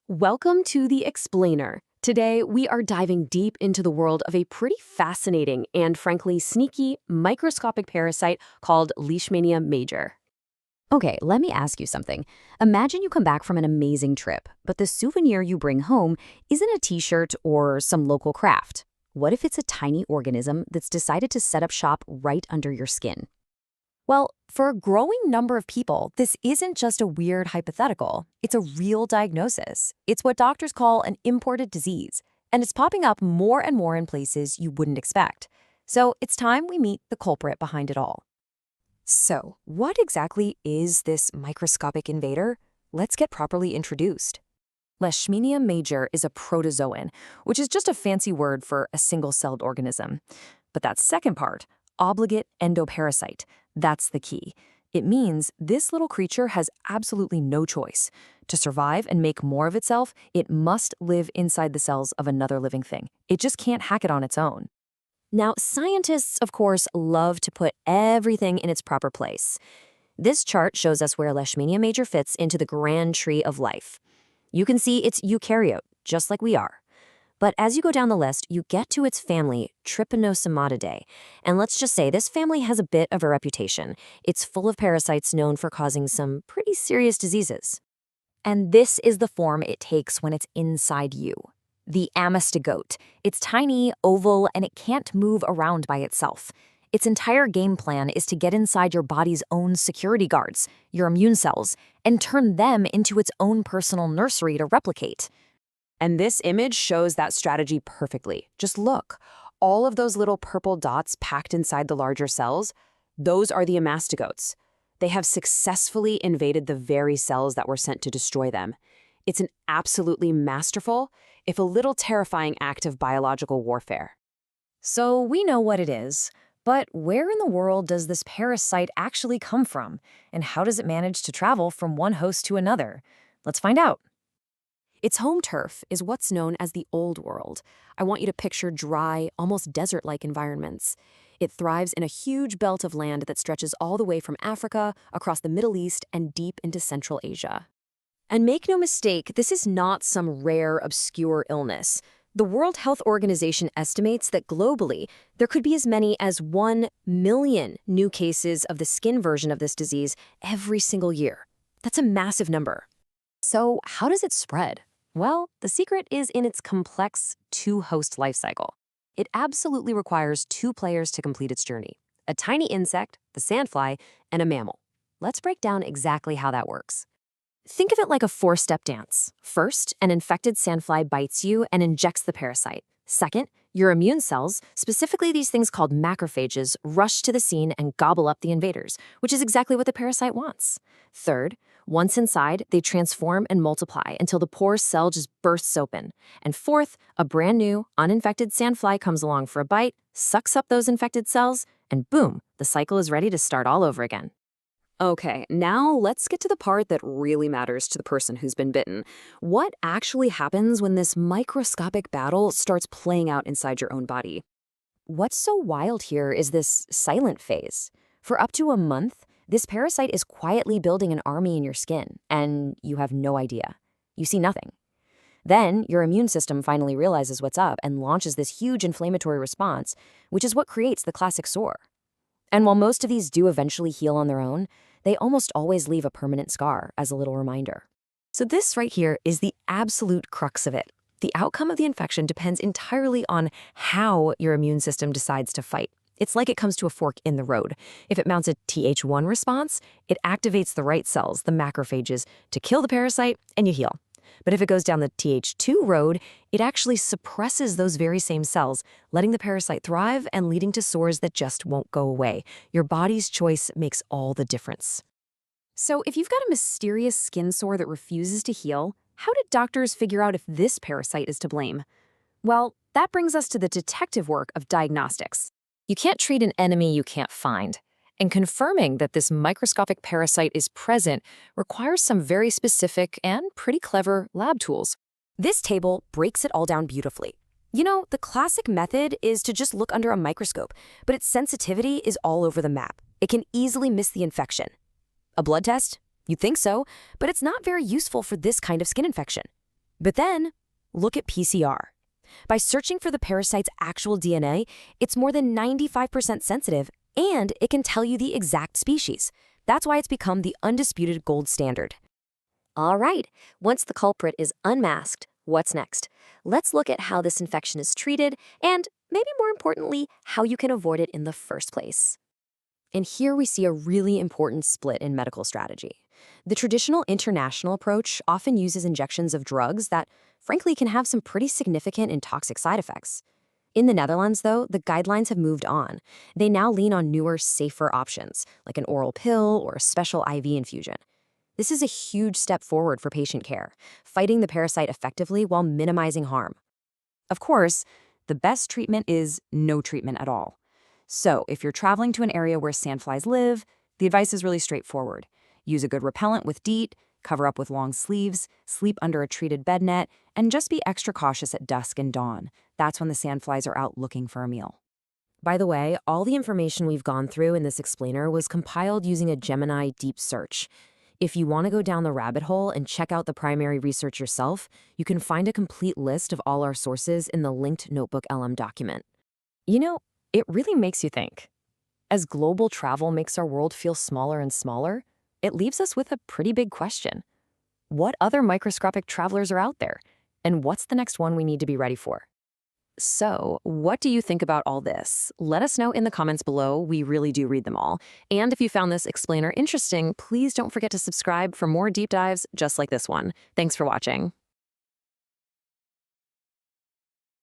Welcome to The Explainer. Today, we are diving deep into the world of a pretty fascinating and frankly sneaky microscopic parasite called Leishmania major. Okay, let me ask you something. Imagine you come back from an amazing trip, but the souvenir you bring home isn't a t-shirt or some local craft. What if it's a tiny organism that's decided to set up shop right under your skin? Well, for a growing number of people, this isn't just a weird hypothetical. It's a real diagnosis. It's what doctors call an imported disease, and it's popping up more and more in places you wouldn't expect. So it's time we meet the culprit behind it all. So, what exactly is this microscopic invader? Let's get properly introduced. Leishmania major is a protozoan, which is just a fancy word for a single-celled organism. But that second part, obligate endoparasite, that's the key. It means this little creature has absolutely no choice. To survive and make more of itself, it must live inside the cells of another living thing. It just can't hack it on its own. Now, scientists, of course, love to put everything in its proper place. This chart shows us where Leishmania major fits into the grand tree of life. You can see it's eukaryote, just like we are. But as you go down the list, you get to its family, Trypanosomatidae. And let's just say this family has a bit of a reputation. It's full of parasites known for causing some pretty serious diseases. And this is the form it takes when it's inside you. The amastigote. It's tiny, oval, and it can't move around by itself. Its entire game plan is to get inside your body's own security guards, your immune cells, and turn them into its own personal nursery to replicate. And this image shows that strategy perfectly. Just look. All of those little purple dots packed inside the larger cells, those are the amastigotes. They have successfully invaded the very cells that were sent to destroy them. It's an absolutely masterful, if a little terrifying act of biological warfare. So we know what it is, but where in the world does this parasite actually come from? And how does it manage to travel from one host to another? Let's find out. Its home turf is what's known as the Old World. I want you to picture dry, almost desert-like environments. It thrives in a huge belt of land that stretches all the way from Africa, across the Middle East, and deep into Central Asia. And make no mistake, this is not some rare, obscure illness. The World Health Organization estimates that globally, there could be as many as 1 million new cases of the skin version of this disease every single year. That's a massive number. So how does it spread? Well, the secret is in its complex two-host life cycle. It absolutely requires 2 players to complete its journey: a tiny insect, the sandfly, and a mammal. Let's break down exactly how that works. Think of it like a 4-step dance. First, an infected sandfly bites you and injects the parasite. Second, your immune cells, specifically these things called macrophages, rush to the scene and gobble up the invaders, which is exactly what the parasite wants. Third, once inside, they transform and multiply until the poor cell just bursts open. And fourth, a brand new, uninfected sandfly comes along for a bite, sucks up those infected cells, and boom, the cycle is ready to start all over again. Okay, now let's get to the part that really matters to the person who's been bitten. What actually happens when this microscopic battle starts playing out inside your own body? What's so wild here is this silent phase. For up to a month, this parasite is quietly building an army in your skin, and you have no idea. You see nothing. Then, your immune system finally realizes what's up and launches this huge inflammatory response, which is what creates the classic sore. And while most of these do eventually heal on their own, they almost always leave a permanent scar as a little reminder. So this right here is the absolute crux of it. The outcome of the infection depends entirely on how your immune system decides to fight. It's like it comes to a fork in the road. If it mounts a Th1 response, it activates the right cells, the macrophages, to kill the parasite, and you heal. But if it goes down the Th2 road, it actually suppresses those very same cells, letting the parasite thrive and leading to sores that just won't go away. Your body's choice makes all the difference. So if you've got a mysterious skin sore that refuses to heal, how did doctors figure out if this parasite is to blame? Well, that brings us to the detective work of diagnostics. You can't treat an enemy you can't find. And confirming that this microscopic parasite is present requires some very specific and pretty clever lab tools. This table breaks it all down beautifully. You know, the classic method is to just look under a microscope, but its sensitivity is all over the map. It can easily miss the infection. A blood test? You'd think so, but it's not very useful for this kind of skin infection. But then, look at PCR. By searching for the parasite's actual DNA, it's more than 95% sensitive, and it can tell you the exact species. That's why it's become the undisputed gold standard. All right, once the culprit is unmasked, what's next? Let's look at how this infection is treated, and maybe more importantly, how you can avoid it in the first place. And here we see a really important split in medical strategy. The traditional international approach often uses injections of drugs that, frankly, can have some pretty significant and toxic side effects. In the Netherlands, though, the guidelines have moved on. They now lean on newer, safer options, like an oral pill or a special IV infusion. This is a huge step forward for patient care, fighting the parasite effectively while minimizing harm. Of course, the best treatment is no treatment at all. So, if you're traveling to an area where sandflies live, the advice is really straightforward. Use a good repellent with DEET, cover up with long sleeves, sleep under a treated bed net, and just be extra cautious at dusk and dawn. That's when the sandflies are out looking for a meal. By the way, all the information we've gone through in this explainer was compiled using a Gemini deep search. If you want to go down the rabbit hole and check out the primary research yourself, you can find a complete list of all our sources in the linked Notebook LM document. You know, it really makes you think. As global travel makes our world feel smaller and smaller, it leaves us with a pretty big question. What other microscopic travelers are out there? And what's the next one we need to be ready for? So, what do you think about all this? Let us know in the comments below. We really do read them all. And if you found this explainer interesting, please don't forget to subscribe for more deep dives just like this one. Thanks for watching.